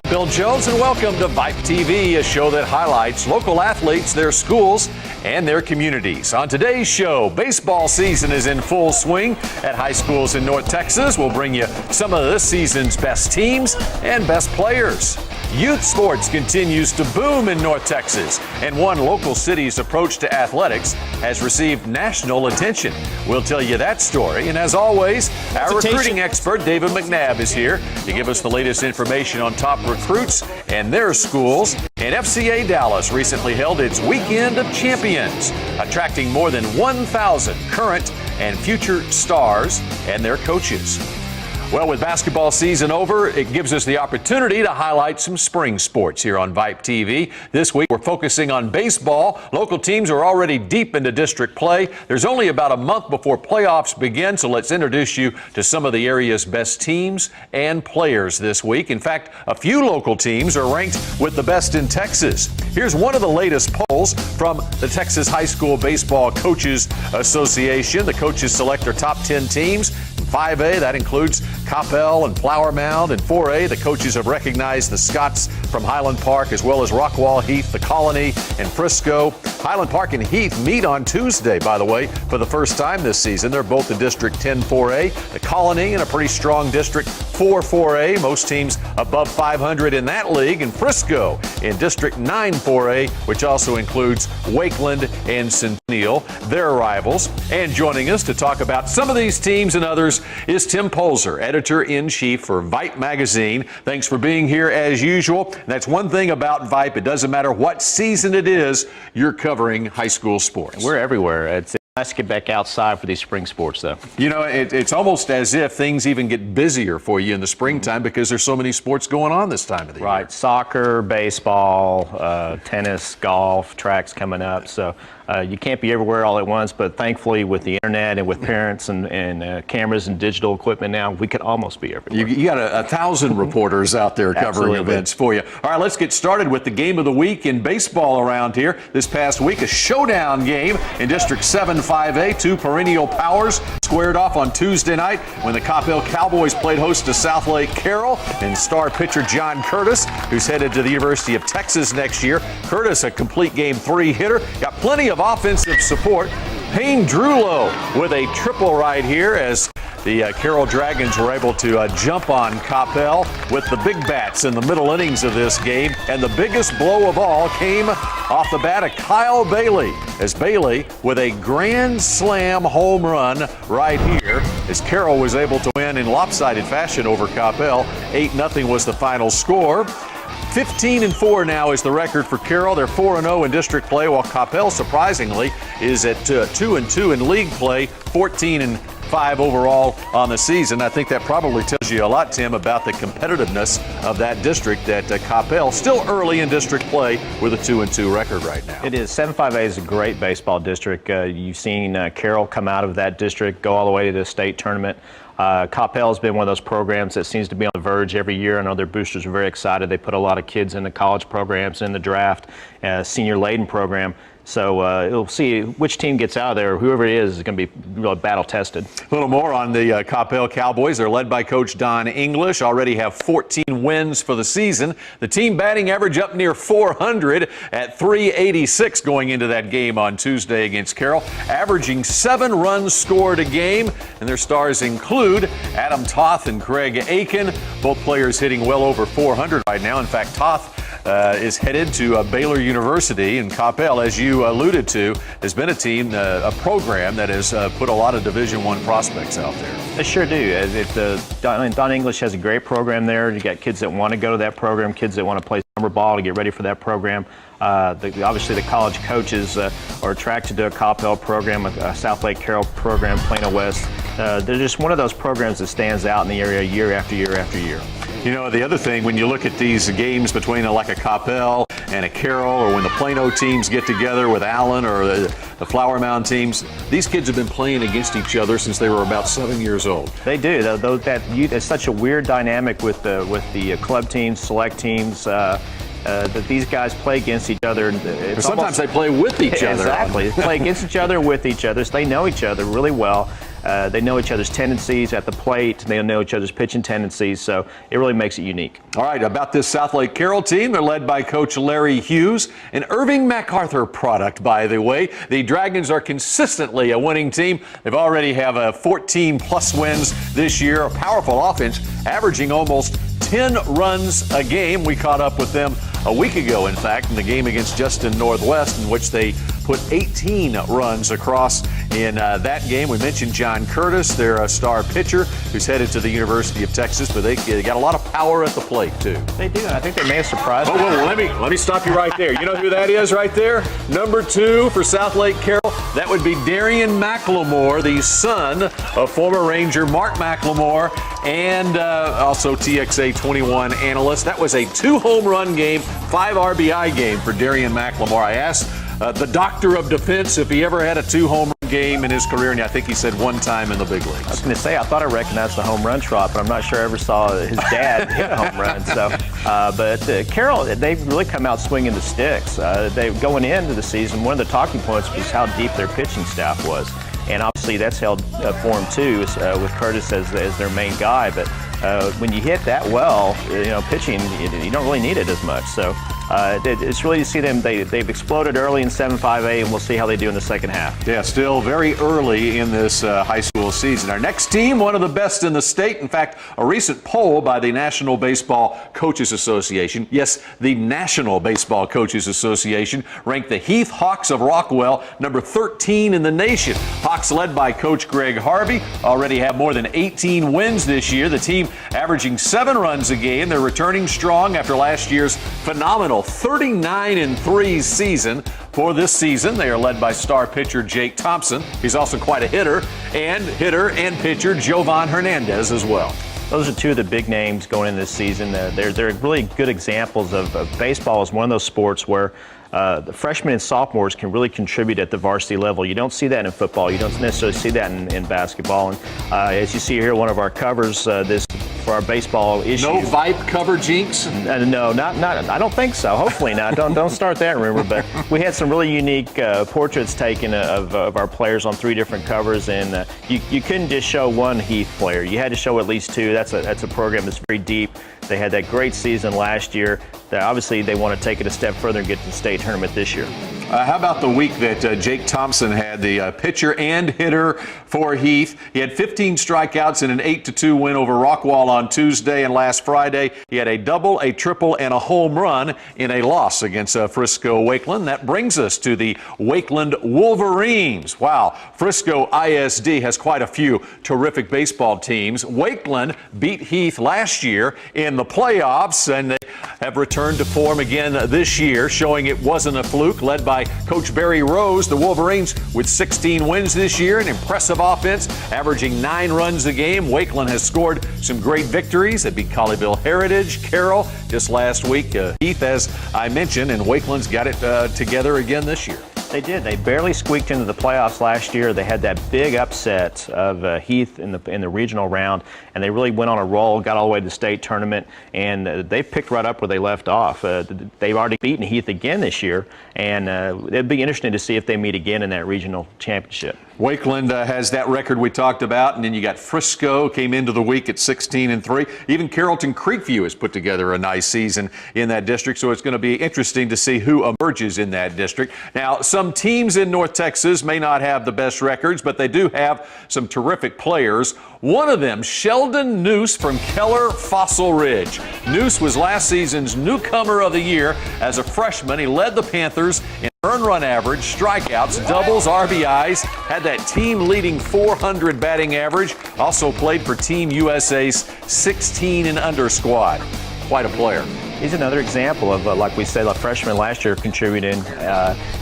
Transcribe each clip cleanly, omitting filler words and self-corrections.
Bill Jones, and welcome to VYPE TV, a show that highlights local athletes, their schools, and their communities. On today's show, baseball season is in full swing at high schools in North Texas. We'll bring you some of this season's best teams and best players. Youth sports continues to boom in North Texas, and one local city's approach to athletics has received national attention. We'll tell you that story, and as always, our recruiting expert David McNabb is here to give us the latest information on top recruits and their schools. And FCA Dallas recently held its Weekend of Champions, attracting more than 1,000 current and future stars and their coaches. Well, with basketball season over, it gives us the opportunity to highlight some spring sports here on VYPE TV. This week, we're focusing on baseball. Local teams are already deep into district play. There's only about a month before playoffs begin, so let's introduce you to some of the area's best teams and players this week. In fact, a few local teams are ranked with the best in Texas. Here's one of the latest polls from the Texas High School Baseball Coaches Association. The coaches select their top 10 teams. 5A, that includes Coppell and Flower Mound. And 4A, the coaches have recognized the Scots from Highland Park, as well as Rockwall-Heath, the Colony, and Frisco. Highland Park and Heath meet on Tuesday, by the way, for the first time this season. They're both in District 10 4A. The Colony in a pretty strong District 4 4A. Most teams above 500 in that league. And Frisco in District 9 4A, which also includes Wakeland and Centennial, their rivals. And joining us to talk about some of these teams and others is Tim Polzer, editor-in-chief for VYPE magazine. Thanks for being here as usual. And that's one thing about VYPE. It doesn't matter what season it is, you're covering high school sports. We're everywhere. It's nice to get back outside for these spring sports, though. You know, it's almost as if things even get busier for you in the springtime because there's so many sports going on this time of the year. Right. Soccer, baseball, tennis, golf, tracks coming up. So you can't be everywhere all at once, but thankfully with the internet and with parents and cameras and digital equipment now, we could almost be everywhere. You got 1,000 reporters out there covering events for you. All right, let's get started with the game of the week in baseball around here. This past week, a showdown game in District 7 5A. Two perennial powers squared off on Tuesday night when the Coppell Cowboys played host to Southlake Carroll, and star pitcher John Curtis, who's headed to the University of Texas next year. Curtis, a complete game 3 hitter, got plenty of offensive support. Payne Drulo with a triple right here as the Carroll Dragons were able to jump on Coppell with the big bats in the middle innings of this game. And the biggest blow of all came off the bat of Kyle Bailey, as Bailey with a grand slam home run right here as Carroll was able to win in lopsided fashion over Coppell. 8-0 was the final score. 15-4 now is the record for Carroll. They're 4-0 in district play, while Coppell, surprisingly, is at 2-2 in league play, 14-5 overall on the season. I think that probably tells you a lot, Tim, about the competitiveness of that district at Coppell. Still early in district play with a 2-2 record right now. It is. 7-5A is a great baseball district. You've seen Carroll come out of that district, go all the way to the state tournament. Coppell has been one of those programs that seems to be on the verge every year. I know their boosters are very excited. They put a lot of kids in the college programs, in the draft, senior laden program. So we'll see which team gets out of there. Whoever it is going to be really battle tested. A little more on the Coppell Cowboys. They're led by Coach Don English. Already have 14 wins for the season. The team batting average up near 400 at 386 going into that game on Tuesday against Carroll, averaging 7 runs scored a game. And their stars include Adam Toth and Craig Aiken, both players hitting well over 400 right now. In fact, Toth is headed to Baylor University, and Coppell, as you alluded to, has been a team, a program that has put a lot of Division I prospects out there. They sure do. Don English has a great program there. You got kids that want to go to that program, kids that want to play summer ball to get ready for that program. Obviously, the college coaches are attracted to a Coppell program, a Southlake Carroll program, Plano West. They're just one of those programs that stands out in the area year after year after year. You know, the other thing, when you look at these games between like a Coppell and a Carroll, or when the Plano teams get together with Allen or the Flower Mound teams, these kids have been playing against each other since they were about 7 years old. They do. It's such a weird dynamic with the club teams, select teams. That these guys play against each other. Sometimes they play with each other. Exactly. They play against each other, with each other. So they know each other really well. They know each other's tendencies at the plate. They know each other's pitching tendencies. So it really makes it unique. All right, about this Southlake Carroll team, they're led by Coach Larry Hughes, an Irving MacArthur product, by the way. The Dragons are consistently a winning team. They've already have 14-plus wins this year, a powerful offense, averaging almost 10 runs a game. We caught up with them a week ago, in fact, in the game against Justin Northwest, in which they put 18 runs across in that game. We mentioned John Curtis, their star pitcher, who's headed to the University of Texas, but they got a lot of power at the plate, too. They do, and I think they may have surprised me. Whoa, let me stop you right there. You know who that is right there? Number 2 for Southlake Carroll. That would be Darian McLemore, the son of former Ranger Mark McLemore, and also TXA 21 analyst. That was a 2-home run game, 5 RBI game for Darian McLemore. I asked the doctor of defense if he ever had a 2-home run game in his career, and I think he said one time in the big leagues. I was going to say, I thought I recognized the home run trot, but I'm not sure I ever saw his dad hit a home run. So, but Carroll, they've really come out swinging the sticks. Going into the season, one of the talking points was how deep their pitching staff was. And obviously that's held for them too, with Curtis as their main guy. But when you hit that well, pitching, you don't really need it as much. So it's really to see them. They've exploded early in 7-5A, and we'll see how they do in the second half. Yeah, still very early in this high school season. Our next team, one of the best in the state. In fact, a recent poll by the National Baseball Coaches Association, yes, the National Baseball Coaches Association, ranked the Heath Hawks of Rockwell number 13 in the nation. Hawks, led by Coach Greg Harvey, already have more than 18 wins this year. The team averaging 7 runs a game. They're returning strong after last year's phenomenal 39-3 season. For this season, they are led by star pitcher Jake Thompson. He's also quite a hitter and pitcher Jovan Hernandez as well. Those are two of the big names going into this season. They're really good examples of baseball as one of those sports where the freshmen and sophomores can really contribute at the varsity level. You don't see that in football. You don't necessarily see that in basketball. And as you see here, one of our covers for our baseball issue. No VYPE cover, Jinx? No, not. I don't think so. Hopefully not. Don't start that rumor. But we had some really unique portraits taken of our players on 3 different covers, and you couldn't just show one Heath player. You had to show at least 2. That's a program that's very deep. They had that great season last year. Obviously, they want to take it a step further and get to the state tournament this year. How about the week that Jake Thompson had, the pitcher and hitter for Heath? He had 15 strikeouts in an 8-2 win over Rockwall on Tuesday, and last Friday he had a double, a triple, and a home run in a loss against Frisco Wakeland. That brings us to the Wakeland Wolverines. Wow, Frisco ISD has quite a few terrific baseball teams. Wakeland beat Heath last year in the playoffs, and they have returned to form again this year, showing it wasn't a fluke. Led by Coach Barry Rose, the Wolverines with 16 wins this year, an impressive offense, averaging 9 runs a game. Wakeland has scored some great victories. They beat Colleyville Heritage, Carroll just last week. Heath, as I mentioned, and Wakeland's got it together again this year. They did. They barely squeaked into the playoffs last year. They had that big upset of Heath in the regional round, and they really went on a roll, got all the way to the state tournament, and they picked right up where they left off. They've already beaten Heath again this year, and it'd be interesting to see if they meet again in that regional championship. Wakeland has that record we talked about, and then you got Frisco came into the week at 16-3. Even Carrollton Creekview has put together a nice season in that district, so it's going to be interesting to see who emerges in that district. Now, some teams in North Texas may not have the best records, but they do have some terrific players. One of them, Sheldon Noose from Keller Fossil Ridge. Noose was last season's newcomer of the year as a freshman. He led the Panthers in earned run average, strikeouts, doubles, RBIs, had that team-leading 400 batting average, also played for Team USA's 16 and under squad. Quite a player. he's another example of, like we said, a freshman last year contributing.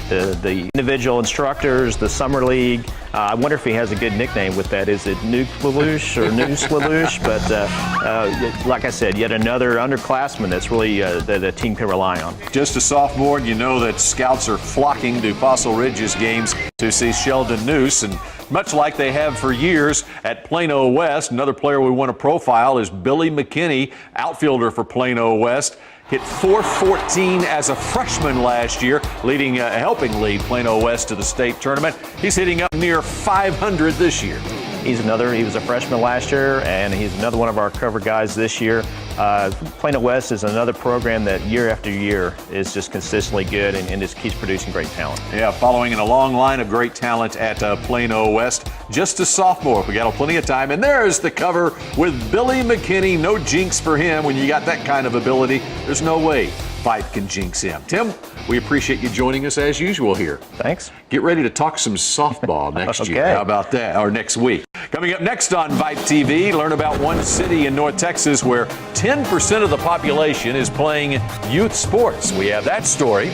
The individual instructors, the summer league. I wonder if he has a good nickname with that. Is it Nuke Lelouch or Noose Lelouch? But like I said, yet another underclassman that's really that a team can rely on. Just a sophomore, and you know that scouts are flocking to Fossil Ridge's games to see Sheldon Noose, and much like they have for years at Plano West, another player we want to profile is Billy McKinney, outfielder for Plano West. Hit .414 as a freshman last year, helping lead Plano West to the state tournament. He's hitting up near 500 this year. He was a freshman last year, and he's another one of our cover guys this year. Plano West is another program that year after year is just consistently good and just keeps producing great talent. Yeah, following in a long line of great talent at Plano West. Just a sophomore. We got plenty of time. And there's the cover with Billy McKinney. No jinx for him. When you got that kind of ability, there's no way VYPE can jinx him. Tim, we appreciate you joining us as usual here. Thanks. Get ready to talk some softball next year. How about that? Or next week. Coming up next on VYPE TV, learn about one city in North Texas where 10% of the population is playing youth sports. We have that story.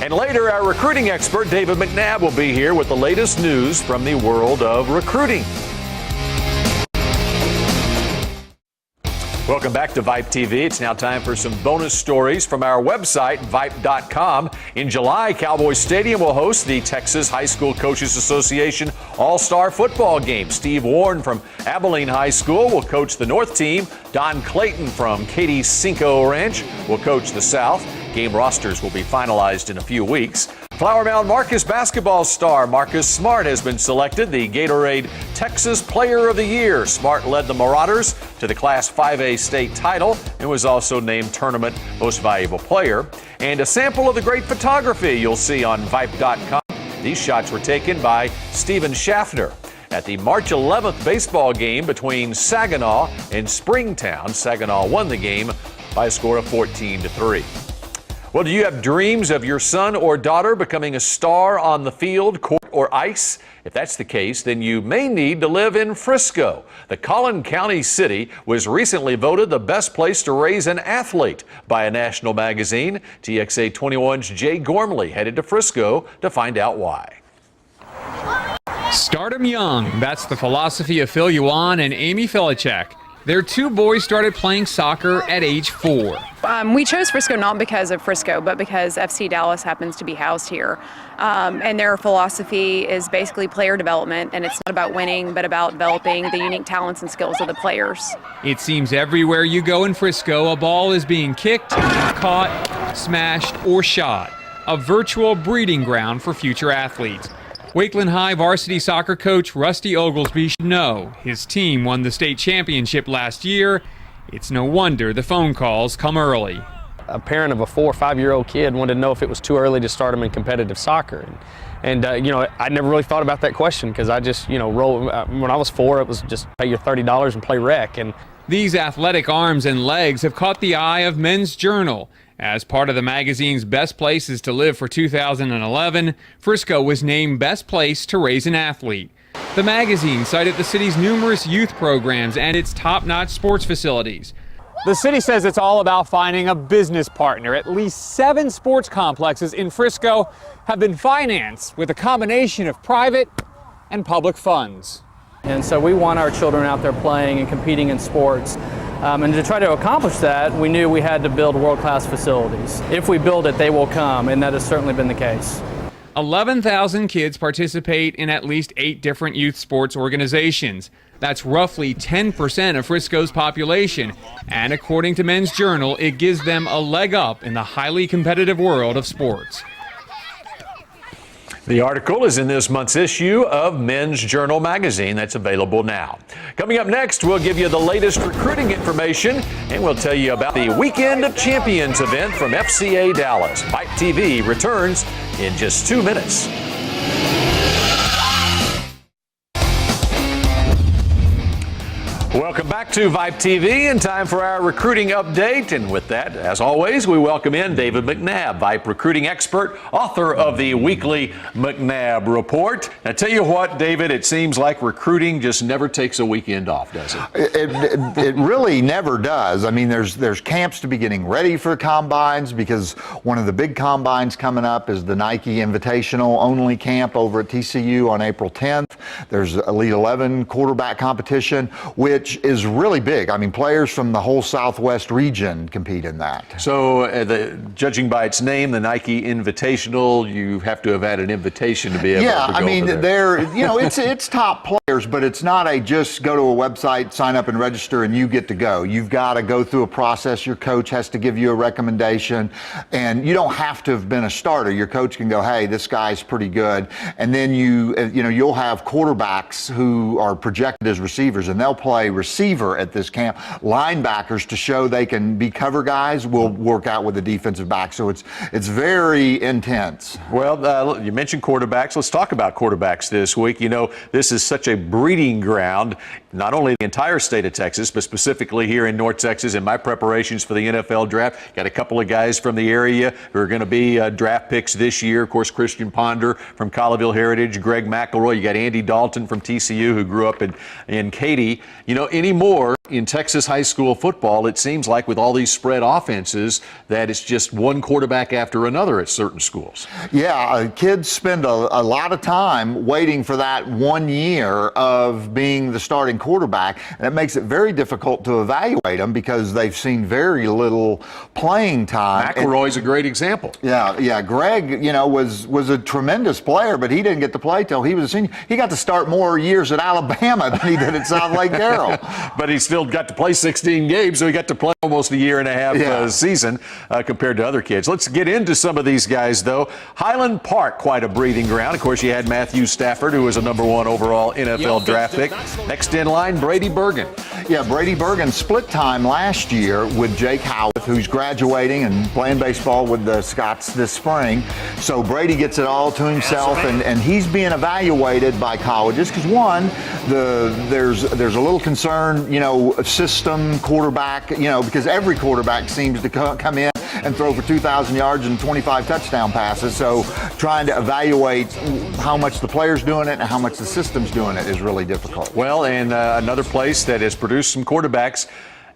And later, our recruiting expert, David McNabb, will be here with the latest news from the world of recruiting. Welcome back to VYPE TV. It's now time for some bonus stories from our website, VYPE.com. In July, Cowboy Stadium will host the Texas High School Coaches Association All-Star Football Game. Steve Warren from Abilene High School will coach the North team. Don Clayton from Katy Cinco Ranch will coach the South. Game rosters will be finalized in a few weeks. Flower Mound Marcus basketball star Marcus Smart has been selected the Gatorade Texas Player of the Year. Smart led the Marauders to the Class 5A state title and was also named Tournament Most Valuable Player. And a sample of the great photography you'll see on VYPE.com. These shots were taken by Stephen Schaffner at the March 11th baseball game between Saginaw and Springtown. Saginaw won the game by a score of 14-3. Well, do you have dreams of your son or daughter becoming a star on the field, court, or ice? If that's the case, then you may need to live in Frisco. The Collin County city was recently voted the best place to raise an athlete by a national magazine. TXA 21's Jay Gormley headed to Frisco to find out why. Start 'em young. That's the philosophy of Phil Yuan and Amy Filichek. Their two boys started playing soccer at age 4. We chose Frisco not because of Frisco, but because FC Dallas happens to be housed here. And their philosophy is basically player development, and it's not about winning, but about developing the unique talents and skills of the players. It seems everywhere you go in Frisco, a ball is being kicked, caught, smashed, or shot. A virtual breeding ground for future athletes. Wakeland High varsity soccer coach Rusty Oglesby should know his team won the state championship last year. It's no wonder the phone calls come early. A parent of a 4 or 5-year-old kid wanted to know if it was too early to start him in competitive soccer. And I never really thought about that question because I just, when I was 4, it was just pay your $30 and play rec. And these athletic arms and legs have caught the eye of Men's Journal. As part of the magazine's Best Places to Live for 2011, Frisco was named Best Place to Raise an Athlete. The magazine cited the city's numerous youth programs and its top-notch sports facilities. The city says it's all about finding a business partner. At least 7 sports complexes in Frisco have been financed with a combination of private and public funds. And so we want our children out there playing and competing in sports. And to try to accomplish that, we knew we had to build world-class facilities. If we build it, they will come, and that has certainly been the case. 11,000 kids participate in at least 8 different youth sports organizations. That's roughly 10% of Frisco's population. And according to Men's Journal, it gives them a leg up in the highly competitive world of sports. The article is in this month's issue of Men's Journal magazine that's available now. Coming up next, we'll give you the latest recruiting information, and we'll tell you about the Weekend of Champions event from FCA Dallas. VYPE TV returns in just 2 minutes. Welcome back to VYPE TV, and time for our recruiting update. And with that, as always, we welcome in David McNabb, VYPE recruiting expert, author of the weekly McNabb Report. Now, tell you what, David, it seems like recruiting just never takes a weekend off, does it? It really never does. I mean, there's camps to be getting ready for combines, because one of the big combines coming up is the Nike Invitational only camp over at TCU on April 10th. There's Elite 11 quarterback competition, which is really big. I mean, players from the whole Southwest region compete in that. So, judging by its name, the Nike Invitational, you have to have had an invitation to be able to go. Yeah, I mean, it's top players, but it's not a just go to a website, sign up and register, and you get to go. You've got to go through a process. Your coach has to give you a recommendation, and you don't have to have been a starter. Your coach can go, hey, this guy's pretty good, and then you'll have quarterbacks who are projected as receivers, and they'll play receiver at this camp. Linebackers, to show they can be cover guys, will work out with the defensive back. So it's very intense. Well, you mentioned quarterbacks. Let's talk about quarterbacks this week. You know, this is such a breeding ground, not only the entire state of Texas, but specifically here in North Texas. In my preparations for the NFL draft, got a couple of guys from the area who are going to be draft picks this year. Of course, Christian Ponder from Colleyville Heritage, Greg McElroy. You got Andy Dalton from TCU, who grew up in Katy. You know, anymore in Texas high school football, it seems like with all these spread offenses that it's just one quarterback after another at certain schools. Yeah, kids spend a lot of time waiting for that 1 year of being the starting quarterback, and it makes it very difficult to evaluate them because they've seen very little playing time. McElroy's a great example. Yeah. Greg, was a tremendous player, but he didn't get to play till he was a senior. He got to start more years at Alabama than he did at South Lake Carroll. But he still got to play 16 games, so he got to play almost a year and a half season compared to other kids. Let's get into some of these guys, though. Highland Park, quite a breeding ground. Of course, you had Matthew Stafford, who was a #1 overall NFL draft pick. Next in line, Brady Bergen. Yeah, Brady Bergen split time last year with Jake Howarth, who's graduating and playing baseball with the Scots this spring. So Brady gets it all to himself, and he's being evaluated by colleges because, one, there's a little concern, system quarterback, because every quarterback seems to come in and throw for 2,000 yards and 25 touchdown passes. So trying to evaluate how much the player's doing it and how much the system's doing it is really difficult. Well, and another place that has produced some quarterbacks,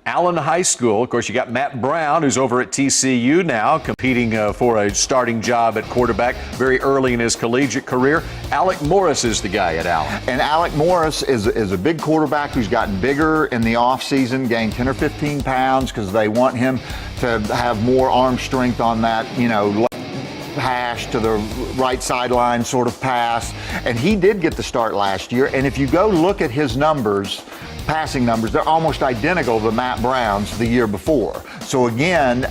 Allen High School. Of course, you got Matt Brown, who's over at TCU now, competing for a starting job at quarterback very early in his collegiate career. Alec Morris is the guy at Allen. And Alec Morris is a big quarterback who's gotten bigger in the offseason, gained 10 or 15 pounds because they want him to have more arm strength on that, hash to the right sideline sort of pass. And he did get the start last year. And if you go look at his numbers, passing numbers, they're almost identical to Matt Brown's the year before. So again,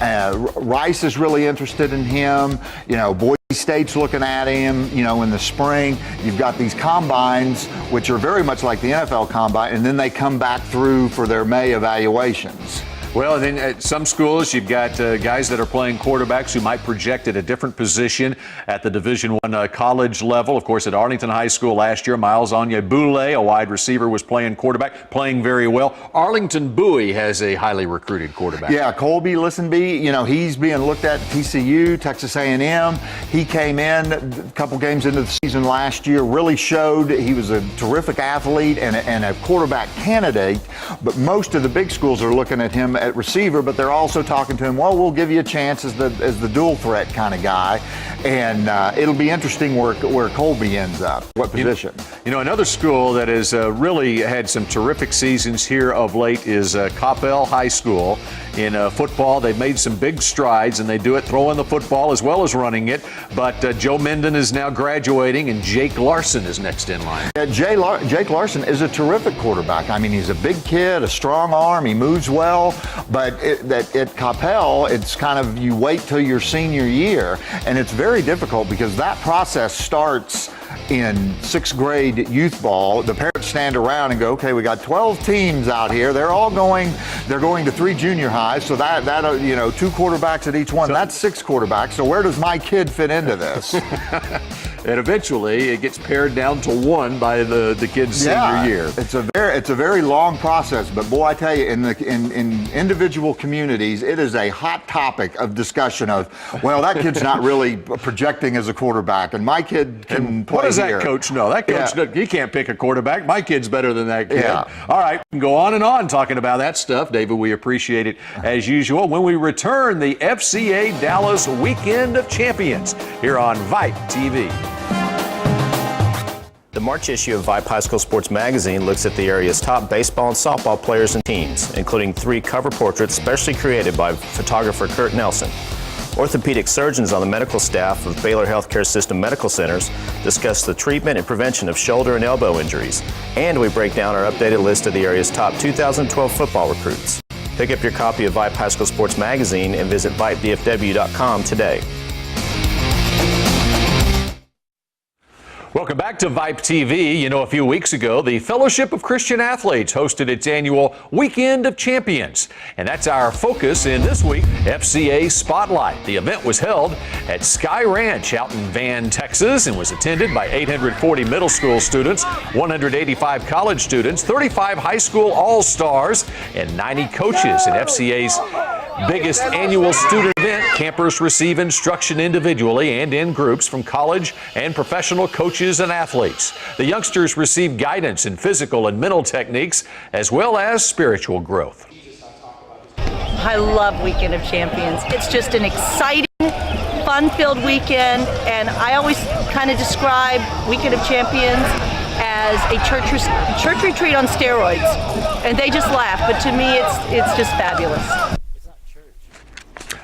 Rice is really interested in him. Boise State's looking at him, in the spring. You've got these combines, which are very much like the NFL combine, and then they come back through for their May evaluations. Well, and then at some schools, you've got guys that are playing quarterbacks who might project at a different position at the Division I college level. Of course, at Arlington High School last year, Miles Onyebule, a wide receiver, was playing quarterback, playing very well. Arlington Bowie has a highly recruited quarterback. Yeah, Colby Listenby, he's being looked at TCU, Texas A&M. He came in a couple games into the season last year, really showed he was a terrific athlete and a quarterback candidate, but most of the big schools are looking at him at receiver, but they're also talking to him, well, we'll give you a chance as the dual threat kind of guy, and it'll be interesting where Colby ends up, what position. Another school that has really had some terrific seasons here of late is Coppell High School. In football, they've made some big strides, and they do it throwing the football as well as running it, but Joe Minden is now graduating, and Jake Larson is next in line. Yeah, Jake Larson is a terrific quarterback. I mean, he's a big kid, a strong arm, he moves well. But at Coppell, it's kind of you wait till your senior year, and it's very difficult because that process starts in 6th grade youth ball, the parents stand around and go, okay, we got 12 teams out here. They're going to 3 junior highs. So that 2 quarterbacks at each one, that's 6 quarterbacks. So where does my kid fit into this? And eventually it gets pared down to 1 by the kid's senior year. It's a very long process, but boy, I tell you, in individual communities, it is a hot topic of discussion of, well, that kid's not really projecting as a quarterback, and my kid can play. What does here. that coach know? That coach, he can't pick a quarterback. My kid's better than that kid. Yeah. All right, we can go on and on talking about that stuff. David, we appreciate it as usual. When we return, the FCA Dallas Weekend of Champions here on VYPE TV. The March issue of VYPE High School Sports Magazine looks at the area's top baseball and softball players and teams, including 3 cover portraits specially created by photographer Kurt Nelson. Orthopedic surgeons on the medical staff of Baylor Healthcare System medical centers discuss the treatment and prevention of shoulder and elbow injuries. And we break down our updated list of the area's top 2012 football recruits. Pick up your copy of VYPE High School Sports Magazine and visit VYPEDFW.com today. Welcome back to VYPE TV. You know, a few weeks ago, the Fellowship of Christian Athletes hosted its annual Weekend of Champions. And that's our focus in this week, FCA Spotlight. The event was held at Sky Ranch out in Van, Texas, and was attended by 840 middle school students, 185 college students, 35 high school all-stars, and 90 coaches in FCA's biggest annual student event. Campers receive instruction individually and in groups from college and professional coaches and athletes. The youngsters receive guidance in physical and mental techniques as well as spiritual growth. I love Weekend of Champions. It's just an exciting, fun-filled weekend, and I always kind of describe Weekend of Champions as a church retreat on steroids, and they just laugh, but to me it's just fabulous.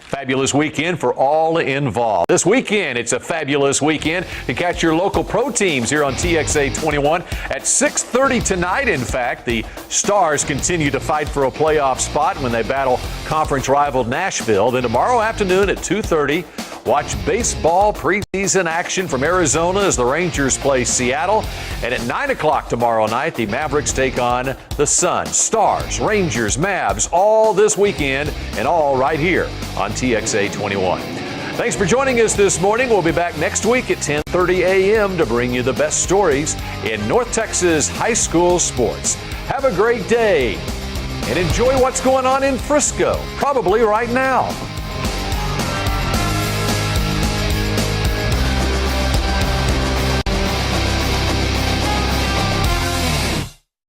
Fabulous weekend for all involved. This weekend, it's a fabulous weekend to catch your local pro teams here on TXA 21 at 6:30 tonight. In fact, the Stars continue to fight for a playoff spot when they battle conference rival Nashville. Then tomorrow afternoon at 2:30, watch baseball preseason action from Arizona as the Rangers play Seattle. And at 9 o'clock tomorrow night, the Mavericks take on the Suns. Stars, Rangers, Mavs, all this weekend and all right here on TXA 21. Thanks for joining us this morning. We'll be back next week at 10:30 a.m. to bring you the best stories in North Texas high school sports. Have a great day and enjoy what's going on in Frisco, probably right now.